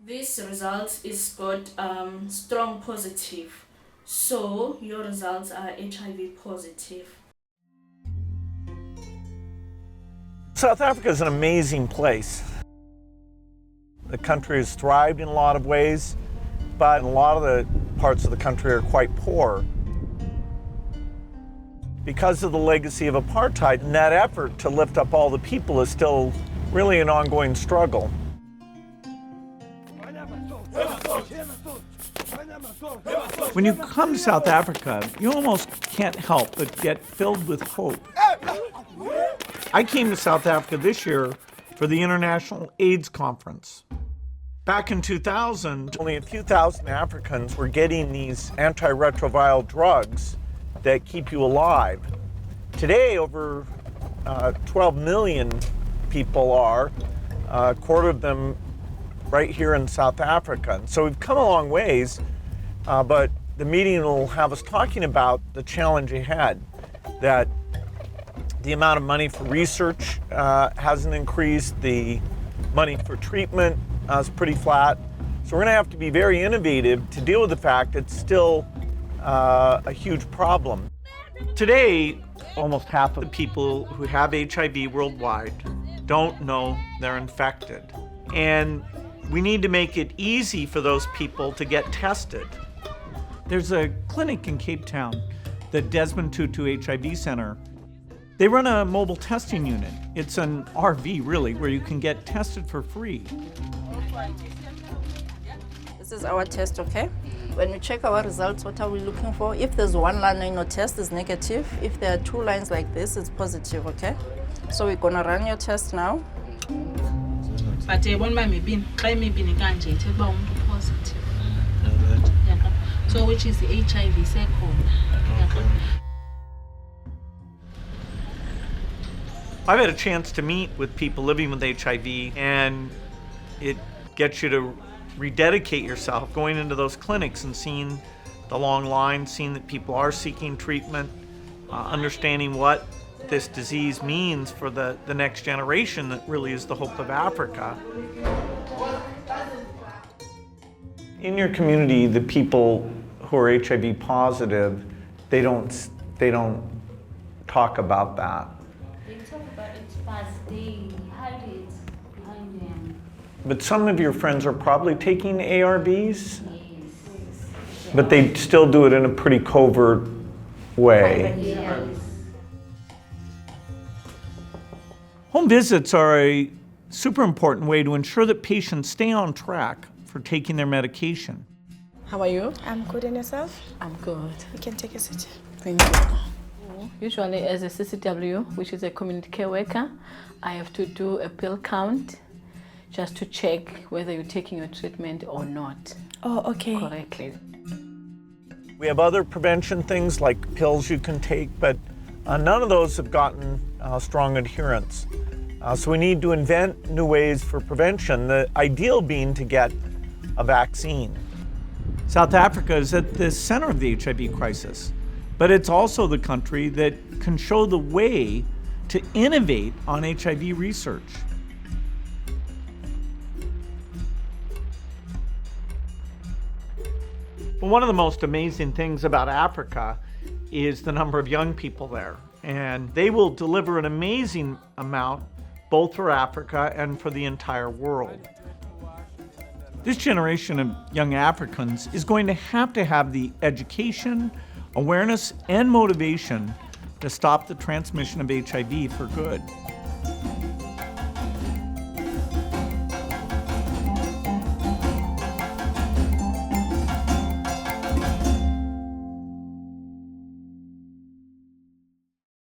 This result is got strong positive. So your results are HIV positive. South Africa is an amazing place. The country has thrived in a lot of ways, but in a lot of the parts of the country are quite poor. Because of the legacy of apartheid, and that effort to lift up all the people is still really an ongoing struggle. When you come to South Africa, you almost can't help but get filled with hope. I came to South Africa this year for the International AIDS Conference. Back in 2000, only a few thousand Africans were getting these antiretroviral drugs that keep you alive. Today, over 12 million people are, a quarter of them right here in South Africa. So we've come a long ways, but the meeting will have us talking about the challenge ahead, that the amount of money for research hasn't increased, the money for treatment is pretty flat. So we're gonna have to be very innovative to deal with the fact it's still a huge problem. Today, almost half of the people who have HIV worldwide don't know they're infected. And we need to make it easy for those people to get tested. There's a clinic in Cape Town, the Desmond Tutu HIV Center. They run a mobile testing unit. It's an RV, really, where you can get tested for free. This is our test, okay? When we check our results, what are we looking for? If there's one line in your test, it's negative. If there are two lines like this, it's positive, okay? So we're gonna run your test now. But one by maybe positive. So which is the HIV second. I've had a chance to meet with people living with HIV, and it gets you to rededicate yourself, going into those clinics and seeing the long lines, seeing that people are seeking treatment, understanding what this disease means for the next generation that really is the hope of Africa. In your community, the people who are HIV positive, they don't talk about that. They talk about it, but they hide it behind them. But some of your friends are probably taking ARVs, Yes. but they still do it in a pretty covert way. Yes. Home visits are a super important way to ensure that patients stay on track for taking their medication. How are you? I'm good, and yourself? I'm good. You can take a seat. Thank you. Usually as a CCW, which is a community care worker, I have to do a pill count just to check whether you're taking your treatment or not Oh, okay. correctly. We have other prevention things like pills you can take, but none of those have gotten strong adherence. So we need to invent new ways for prevention, the ideal being to get a vaccine. South Africa is at the center of the HIV crisis, but it's also the country that can show the way to innovate on HIV research. Well, one of the most amazing things about Africa is the number of young people there, and they will deliver an amazing amount both for Africa and for the entire world. This generation of young Africans is going to have the education, awareness, and motivation to stop the transmission of HIV for good.